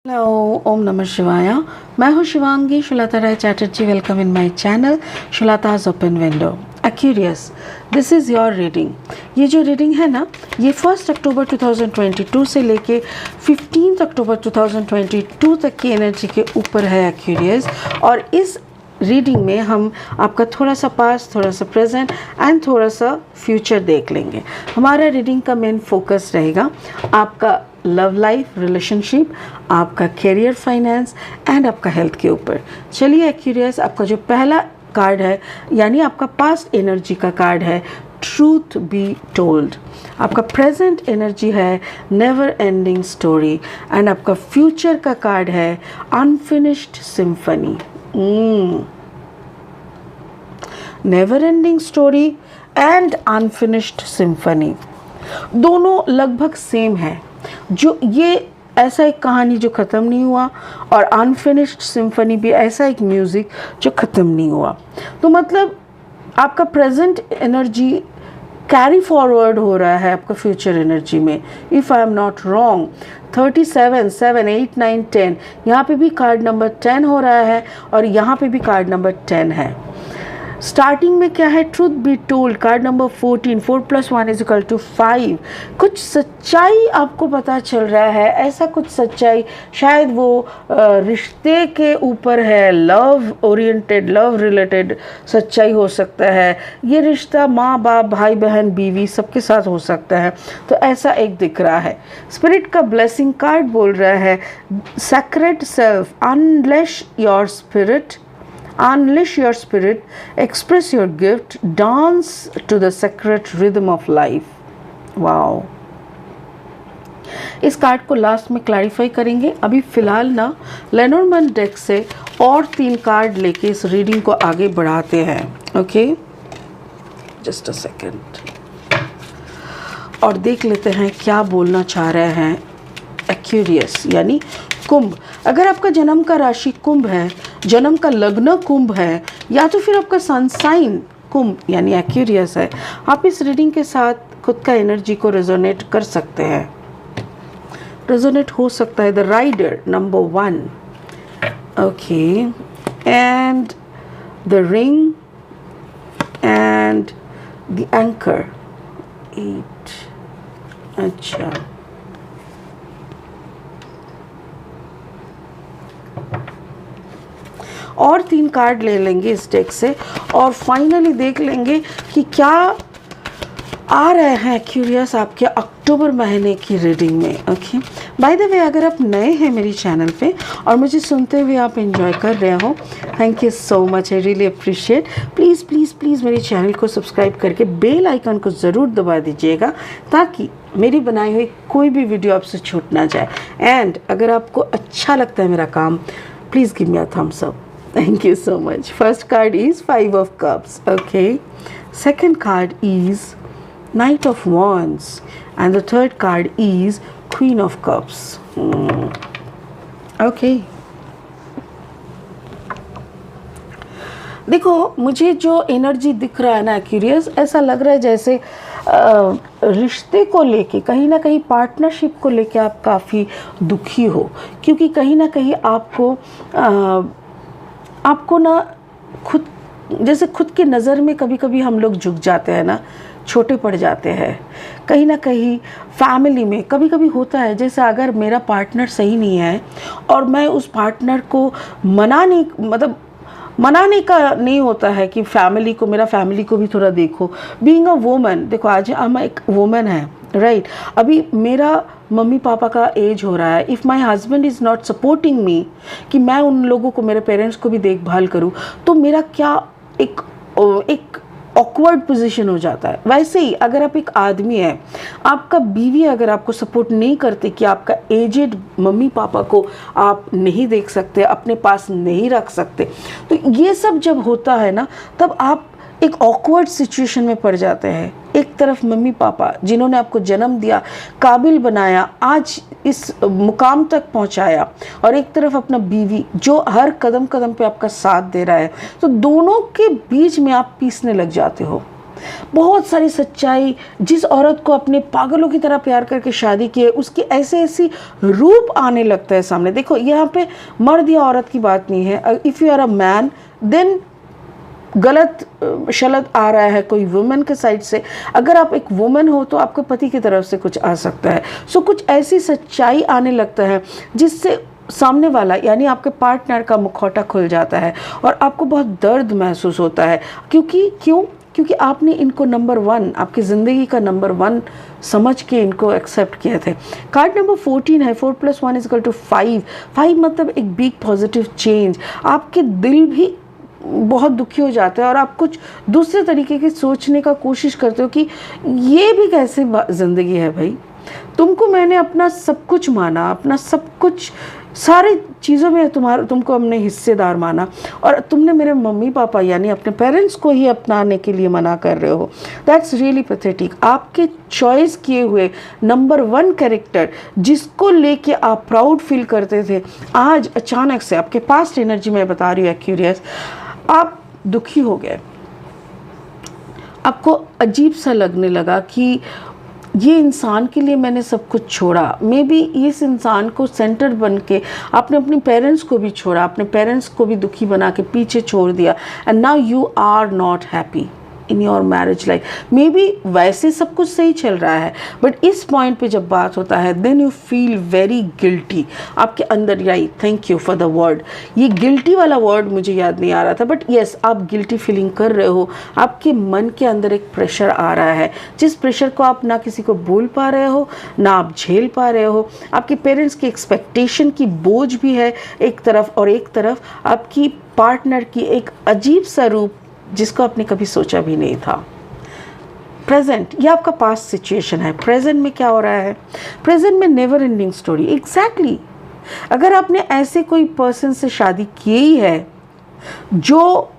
Hello, ओम नमः शिवाय। मैं हूँ Shivangi Shulta Rai Chatterjee. Welcome in my channel Shulta's open window Aquarius. This is your reading. ये जो रीडिंग है ना, ये 1 अक्टूबर 2022 से लेके 15 अक्टूबर 2022 तक की एनर्जी के ऊपर है एक्यूरियस। और इस रीडिंग में हम आपका थोड़ा सा पास्ट, थोड़ा सा प्रेजेंट एंड थोड़ा सा फ्यूचर देख लेंगे। हमारा रीडिंग का मेन फोकस रहेगा आपका लव लाइफ, रिलेशनशिप, आपका करियर, फाइनेंस एंड आपका हेल्थ के ऊपर। चलिए एक्यूरियस, आपका जो पहला कार्ड है यानी आपका पास्ट एनर्जी का कार्ड है ट्रूथ बी टोल्ड। आपका प्रेजेंट एनर्जी है नेवर एंडिंग स्टोरी एंड आपका फ्यूचर का कार्ड है unfinished symphony. Never ending story and unfinished symphony दोनों लगभग सेम है। जो ये ऐसा एक कहानी जो ख़त्म नहीं हुआ और अनफिनिश्ड सिम्फनी भी ऐसा एक म्यूज़िक जो ख़त्म नहीं हुआ। तो मतलब आपका प्रेजेंट एनर्जी कैरी फॉरवर्ड हो रहा है आपका फ्यूचर एनर्जी में। If I am not wrong 37, 7, 8, 9, 10 यहाँ पे भी कार्ड नंबर 10 हो रहा है और यहाँ पे भी कार्ड नंबर 10 है। स्टार्टिंग में क्या है, truth be told, card number 14, 4 + 1 = 5। कुछ सच्चाई आपको पता चल रहा है, ऐसा कुछ सच्चाई शायद वो रिश्ते के ऊपर है, लव ओरिएंटेड, लव रिलेटेड सच्चाई हो सकता है। ये रिश्ता माँ बाप, भाई बहन, बीवी सबके साथ हो सकता है। तो ऐसा एक दिख रहा है। स्पिरिट का ब्लेसिंग कार्ड बोल रहा है secret self, unleash your spirit, unleash your spirit, express your gift, dance to the sacred rhythm of life. wow. इस कार्ड को लास्ट में क्लैरिफाई करेंगे। अभी फिलहाल ना लेनोर्मैन डेक से और 3 कार्ड लेके इस रीडिंग को आगे बढ़ाते हैं। ओके, जस्ट अ सेकेंड और देख लेते हैं क्या बोलना चाह रहे हैं एक्यूरियस यानी कुंभ। अगर आपका जन्म का राशि कुंभ है, जन्म का लग्न कुंभ है या तो फिर आपका सन साइन कुंभ यानी एक्यूरियस है, आप इस रीडिंग के साथ खुद का एनर्जी को रेजोनेट कर सकते हैं। रेजोनेट हो सकता है the rider number 1, okay, and the ring and the anchor 8। अच्छा, और 3 कार्ड ले लेंगे इस डेक से और फाइनली देख लेंगे कि क्या आ रहे हैं क्यूरियस आपके अक्टूबर महीने की रीडिंग में। ओके, बाय द वे, अगर आप नए हैं मेरी चैनल पे और मुझे सुनते हुए आप एंजॉय कर रहे हो, thank you so much, I really appreciate. Please please please मेरे चैनल को सब्सक्राइब करके बेल आइकन को ज़रूर दबा दीजिएगा ताकि मेरी बनाई हुई कोई भी वीडियो आपसे छूट ना जाए। एंड अगर आपको अच्छा लगता है मेरा काम, please give me a thumbs up. Thank you so much. First card is 5 of Cups. Okay. Second card is Knight of Wands. And the third card is Queen of Cups. Okay. देखो, मुझे जो energy दिख रहा है ना curious, ऐसा लग रहा है जैसे रिश्ते को लेके, कहीं ना कहीं पार्टनरशिप को लेके आप काफ़ी दुखी हो, क्योंकि कहीं ना कहीं आपको ना खुद, जैसे खुद की नज़र में कभी कभी हम लोग झुक जाते हैं ना, छोटे पड़ जाते हैं। कहीं ना कहीं फैमिली में कभी कभी होता है, जैसे अगर मेरा पार्टनर सही नहीं है और मैं उस पार्टनर को मनाने का नहीं होता है कि फैमिली को, मेरा फैमिली को भी थोड़ा देखो। बीइंग अ वुमन, देखो आज हम एक वुमन है, राइट। अभी मेरा मम्मी पापा का एज हो रहा है। If my husband is not supporting me कि मैं उन लोगों को, मेरे पेरेंट्स को भी देखभाल करूँ, तो मेरा क्या एक ऑकवर्ड पोजीशन हो जाता है। वैसे ही अगर आप एक आदमी है, आपका बीवी अगर आपको सपोर्ट नहीं करती कि आपका एजेड मम्मी पापा को आप नहीं देख सकते, अपने पास नहीं रख सकते, तो ये सब जब होता है ना, तब आप एक ऑकवर्ड सिचुएशन में पड़ जाते हैं। एक तरफ मम्मी पापा जिन्होंने आपको जन्म दिया, काबिल बनाया, आज इस मुकाम तक पहुंचाया, और एक तरफ अपना बीवी जो हर कदम कदम पे आपका साथ दे रहा है, तो दोनों के बीच में आप पीसने लग जाते हो। बहुत सारी सच्चाई, जिस औरत को अपने पागलों की तरह प्यार करके शादी की है उसकी ऐसे ऐसी रूप आने लगता है सामने। देखो यहाँ पे मर्द या औरत की बात नहीं है। If you are a man then गलत शलत आ रहा है कोई वुमेन के साइड से। अगर आप एक वुमेन हो तो आपके पति की तरफ से कुछ आ सकता है। सो कुछ ऐसी सच्चाई आने लगता है जिससे सामने वाला यानी आपके पार्टनर का मुखौटा खुल जाता है और आपको बहुत दर्द महसूस होता है। क्योंकि आपने इनको नंबर 1, आपकी ज़िंदगी का नंबर 1 समझ के इनको एक्सेप्ट किए थे। कार्ड नंबर 14 है 4 + 1 = 5। 5 मतलब एक बिग पॉजिटिव चेंज। आपके दिल भी बहुत दुखी हो जाते हैं और आप कुछ दूसरे तरीके की सोचने का कोशिश करते हो कि ये भी कैसे ज़िंदगी है भाई। तुमको मैंने अपना सब कुछ माना, अपना सब कुछ, सारी चीज़ों में तुमको हमने हिस्सेदार माना और तुमने मेरे मम्मी पापा यानी अपने पेरेंट्स को ही अपनाने के लिए मना कर रहे हो। That's really pathetic. आपके चॉइस किए हुए नंबर 1 कैरेक्टर जिसको लेके आप प्राउड फील करते थे, आज अचानक से आपके पास्ट एनर्जी में बता रही हूँ एक्यूरियस, आप दुखी हो गए। आपको अजीब सा लगने लगा कि ये इंसान के लिए मैंने सब कुछ छोड़ा। मे बी इस इंसान को सेंटर बन के आपने अपने पेरेंट्स को भी छोड़ा, अपने पेरेंट्स को भी दुखी बना के पीछे छोड़ दिया। And now you are not happy in your marriage life. Maybe वैसे सब कुछ सही चल रहा है बट इस पॉइंट पे जब बात होता है then you feel very guilty. आपके अंदर यही, thank you for the word, ये गिल्टी वाला वर्ड मुझे याद नहीं आ रहा था बट येस आप गिल्टी फीलिंग कर रहे हो। आपके मन के अंदर एक प्रेशर आ रहा है जिस प्रेशर को आप ना किसी को बोल पा रहे हो ना आप झेल पा रहे हो। आपके पेरेंट्स की एक्सपेक्टेशन की बोझ भी है एक तरफ और एक तरफ आपकी पार्टनर की एक अजीब सा रूप जिसको आपने कभी सोचा भी नहीं था। प्रेजेंट, ये आपका पास्ट सिचुएशन है। प्रेजेंट में क्या हो रहा है? प्रेजेंट में नेवर एंडिंग स्टोरी। एग्जैक्टली अगर आपने ऐसे कोई पर्सन से शादी की ही है जो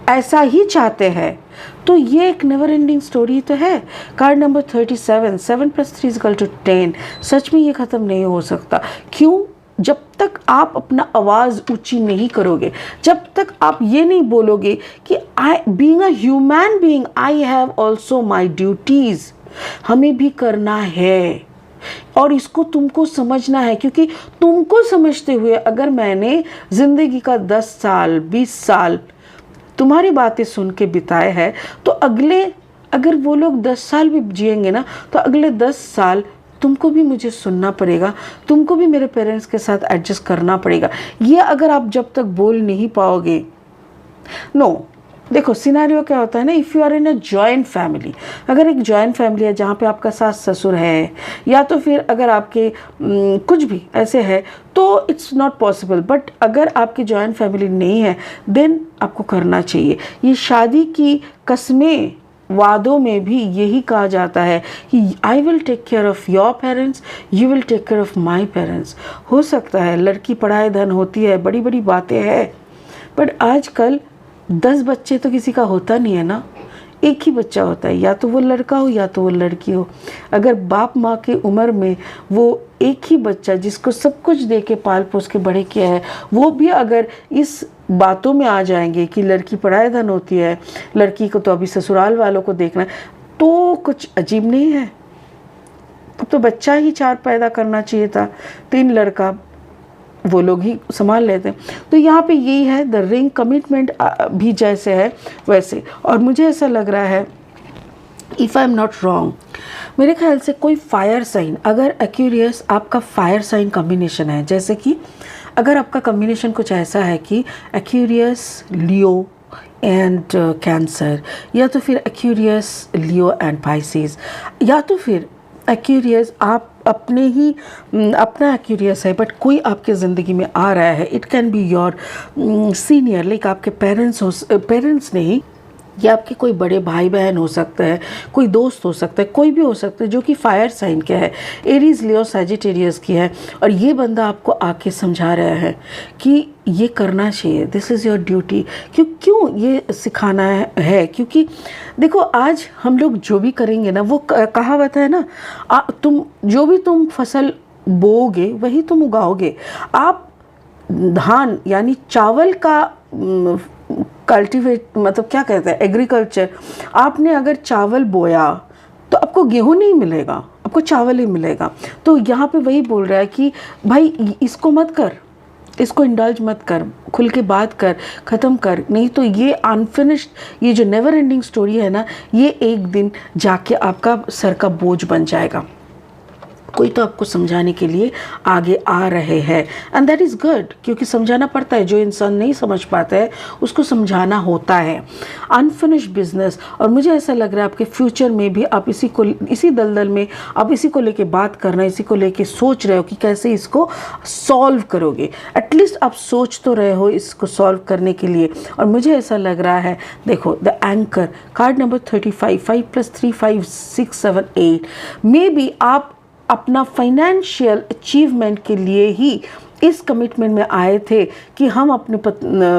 ऐसा ही चाहते हैं तो ये एक नेवर एंडिंग स्टोरी तो है। Card number 37, 7 + 3 = 10। सच में ये ख़त्म नहीं हो सकता। क्यों? जब तक आप अपना आवाज़ ऊंची नहीं करोगे, जब तक आप ये नहीं बोलोगे कि I being a human being I have also my duties, हमें भी करना है और इसको तुमको समझना है। क्योंकि तुमको समझते हुए अगर मैंने ज़िंदगी का 10 साल 20 साल तुम्हारी बातें सुन के बिताए हैं तो अगर वो लोग 10 साल भी जिएंगे ना तो अगले 10 साल तुमको भी मुझे सुनना पड़ेगा, तुमको भी मेरे पेरेंट्स के साथ एडजस्ट करना पड़ेगा। ये अगर आप जब तक बोल नहीं पाओगे, नो देखो सिनेरियो क्या होता है ना, if you are in a joint family, अगर एक जॉइंट फैमिली है जहाँ पे आपका सास ससुर है या तो फिर अगर आपके कुछ भी ऐसे है तो इट्स नॉट पॉसिबल। बट अगर आपकी जॉइंट फैमिली नहीं है देन आपको करना चाहिए। ये शादी की कस्में वादों में भी यही कहा जाता है कि I will take care of your parents, you will take care of my parents. हो सकता है लड़की पढ़ाए धन होती है, बड़ी बड़ी बातें हैं बट आजकल 10 बच्चे तो किसी का होता नहीं है ना, एक ही बच्चा होता है, या तो वो लड़का हो या तो वो लड़की हो। अगर बाप माँ के उम्र में वो एक ही बच्चा जिसको सब कुछ दे के पाल पोस के बड़े किया है वो भी अगर इस बातों में आ जाएंगे कि लड़की पढ़ाए धन होती है, लड़की को तो अभी ससुराल वालों को देखना है, तो कुछ अजीब नहीं है। तो बच्चा ही 4 पैदा करना चाहिए था, 3 लड़का वो लोग ही संभाल लेते हैं। तो यहाँ पे यही है, द रिंग कमिटमेंट भी जैसे है वैसे। और मुझे ऐसा लग रहा है, if I am not wrong, मेरे ख्याल से कोई फायर साइन, अगर एक्यूरियस आपका फायर साइन कॉम्बिनेशन है, जैसे कि अगर आपका कॉम्बिनेशन कुछ ऐसा है कि एक्यूरियस लियो एंड कैंसर, या तो फिर एक्यूरियस लियो एंड पाइसेस, या तो फिर एक्यूरियस आप अपने ही अपना एक्यूरियस है बट कोई आपके ज़िंदगी में आ रहा है। It can be your senior, like आपके पेरेंट्स नहीं, या आपके कोई बड़े भाई बहन हो सकता है, कोई दोस्त हो सकता है, कोई भी हो सकता है जो कि फायर साइन के है, एरीज लियो सैजिटेरियस की है। और ये बंदा आपको आके समझा रहा है कि ये करना चाहिए, दिस इज़ योर ड्यूटी। क्यों ये सिखाना है? क्योंकि देखो आज हम लोग जो भी करेंगे ना, वो कहावत है ना, तुम फसल बोओगे वही तुम उगाओगे। आप धान यानी चावल का कल्टीवेट मतलब क्या कहते हैं एग्रीकल्चर, आपने अगर चावल बोया तो आपको गेहूं नहीं मिलेगा, आपको चावल ही मिलेगा। तो यहाँ पे वही बोल रहा है कि भाई इसको मत कर, इसको इंडल्ज मत कर, खुल के बात कर, ख़त्म कर, नहीं तो ये अनफिनिश्ड ये जो नेवर एंडिंग स्टोरी है ना, ये एक दिन जाके आपका सर का बोझ बन जाएगा। कोई तो आपको समझाने के लिए आगे आ रहे हैं एंड दैट इज़ गुड, क्योंकि समझाना पड़ता है। जो इंसान नहीं समझ पाता है उसको समझाना होता है। अनफिनिश्ड बिजनेस, और मुझे ऐसा लग रहा है आपके फ्यूचर में भी आप इसी दलदल में आप इसी को लेके बात कर रहे हैं, इसी को लेके सोच रहे हो कि कैसे इसको सॉल्व करोगे। एटलीस्ट आप सोच तो रहे हो इसको सॉल्व करने के लिए। और मुझे ऐसा लग रहा है, देखो the anchor card number 35, 5 + 3 5 6 7 8, may be आप अपना फाइनेंशियल अचीवमेंट के लिए ही इस कमिटमेंट में आए थे कि हम अपने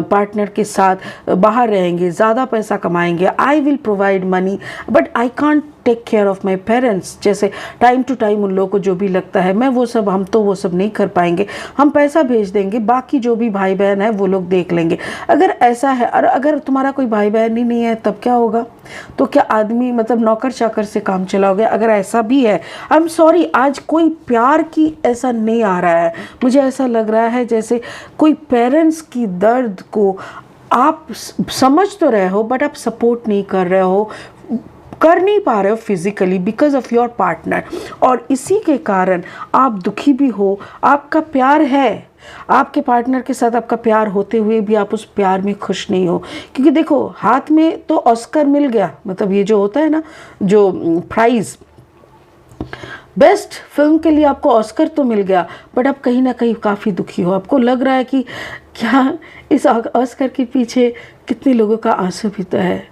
पार्टनर के साथ बाहर रहेंगे, ज़्यादा पैसा कमाएंगे, I will provide money but I can't take care of my parents. जैसे टाइम टू टाइम उन लोगों को जो भी लगता है हम तो वो सब नहीं कर पाएंगे, हम पैसा भेज देंगे, बाकी जो भी भाई बहन है वो लोग देख लेंगे। अगर ऐसा है, और अगर तुम्हारा कोई भाई बहन ही नहीं है तब क्या होगा? तो क्या आदमी मतलब नौकर चाकर से काम चलाओगे? अगर ऐसा भी है, आई एम सॉरी, आज कोई प्यार की ऐसा नहीं आ रहा है। मुझे ऐसा लग रहा है जैसे कोई पेरेंट्स की दर्द को आप समझ तो रहे हो बट आप सपोर्ट नहीं कर रहे हो, कर नहीं पा रहे हो physically because of your partner, और इसी के कारण आप दुखी भी हो। आपका प्यार है, आपके पार्टनर के साथ आपका प्यार होते हुए भी आप उस प्यार में खुश नहीं हो, क्योंकि देखो हाथ में तो ऑस्कर मिल गया, मतलब ये जो होता है ना, जो प्राइज़ बेस्ट फिल्म के लिए आपको ऑस्कर तो मिल गया, बट आप कहीं ना कहीं काफ़ी दुखी हो। आपको लग रहा है कि क्या इस ऑस्कर के पीछे कितने लोगों का आंसू भी तो है,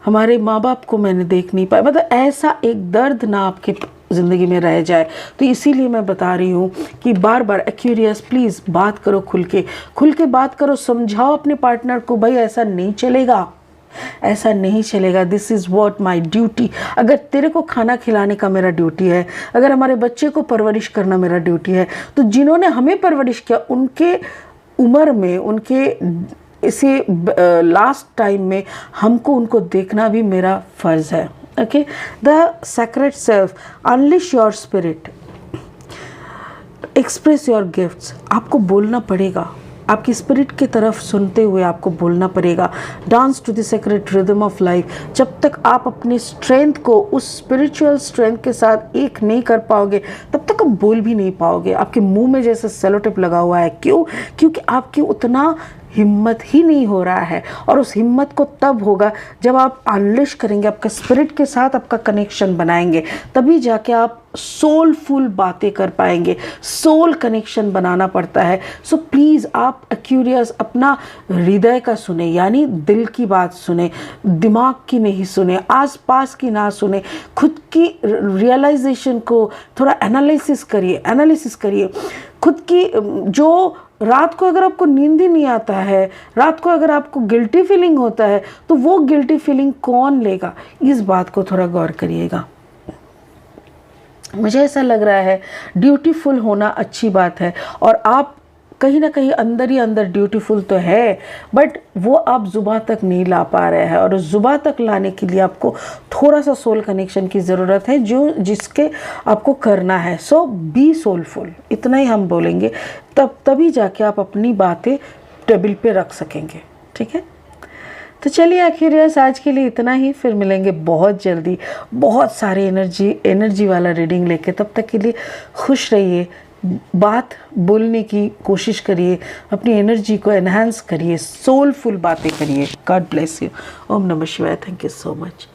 हमारे माँ बाप को मैंने देख नहीं पाया, मतलब ऐसा एक दर्द ना आपके ज़िंदगी में रह जाए। तो इसीलिए मैं बता रही हूँ कि बार बार एक्यूरियस प्लीज़ बात करो, खुल के बात करो, समझाओ अपने पार्टनर को, भाई ऐसा नहीं चलेगा, ऐसा नहीं चलेगा, this is what my duty. अगर तेरे को खाना खिलाने का मेरा ड्यूटी है, अगर हमारे बच्चे को परवरिश करना मेरा ड्यूटी है, तो जिन्होंने हमें परवरिश किया उनके उम्र में, उनके इसे लास्ट टाइम में हमको उनको देखना भी मेरा फ़र्ज़ है। Okay, the secret self, unleash your spirit, express your gifts. आपको बोलना पड़ेगा, आपकी स्पिरिट की तरफ सुनते हुए आपको बोलना पड़ेगा। Dance to the secret rhythm of life. जब तक आप अपनी स्ट्रेंथ को उस स्पिरिचुअल स्ट्रेंथ के साथ एक नहीं कर पाओगे तब तक आप बोल भी नहीं पाओगे। आपके मुंह में जैसे सेलो टेप लगा हुआ है, क्यों? क्योंकि आपकी उतना हिम्मत ही नहीं हो रहा है, और उस हिम्मत को तब होगा जब आप अनलिश करेंगे, आपका स्पिरिट के साथ आपका कनेक्शन बनाएंगे, तभी जाके आप सोलफुल बातें कर पाएंगे। सोल कनेक्शन बनाना पड़ता है। सो प्लीज़ आप क्यूरियस अपना हृदय का सुने, यानी दिल की बात सुने, दिमाग की नहीं सुने, आसपास की ना सुने, खुद की रियलाइजेशन को थोड़ा एनालिसिस करिए खुद की। जो रात को अगर आपको नींद ही नहीं आता है, रात को अगर आपको गिल्टी फीलिंग होता है, तो वो गिल्टी फीलिंग कौन लेगा? इस बात को थोड़ा गौर करिएगा। मुझे ऐसा लग रहा है ड्यूटीफुल होना अच्छी बात है, और आप कहीं ना कहीं अंदर ही अंदर ड्यूटीफुल तो है, बट वो आप जुबान तक नहीं ला पा रहे हैं, और उस जुबान तक लाने के लिए आपको थोड़ा सा सोल कनेक्शन की ज़रूरत है, जिसके आपको करना है। सो बी सोलफुल, इतना ही हम बोलेंगे, तभी जाके आप अपनी बातें टेबल पे रख सकेंगे। ठीक है, तो चलिए एक्यूरियस आज के लिए इतना ही, फिर मिलेंगे बहुत जल्दी बहुत सारे एनर्जी वाला रीडिंग लेके। तब तक के लिए खुश रहिए, बात बोलने की कोशिश करिए, अपनी एनर्जी को एनहांस करिए, सोलफुल बातें करिए। God bless you. ओम नमः शिवाय। Thank you so much.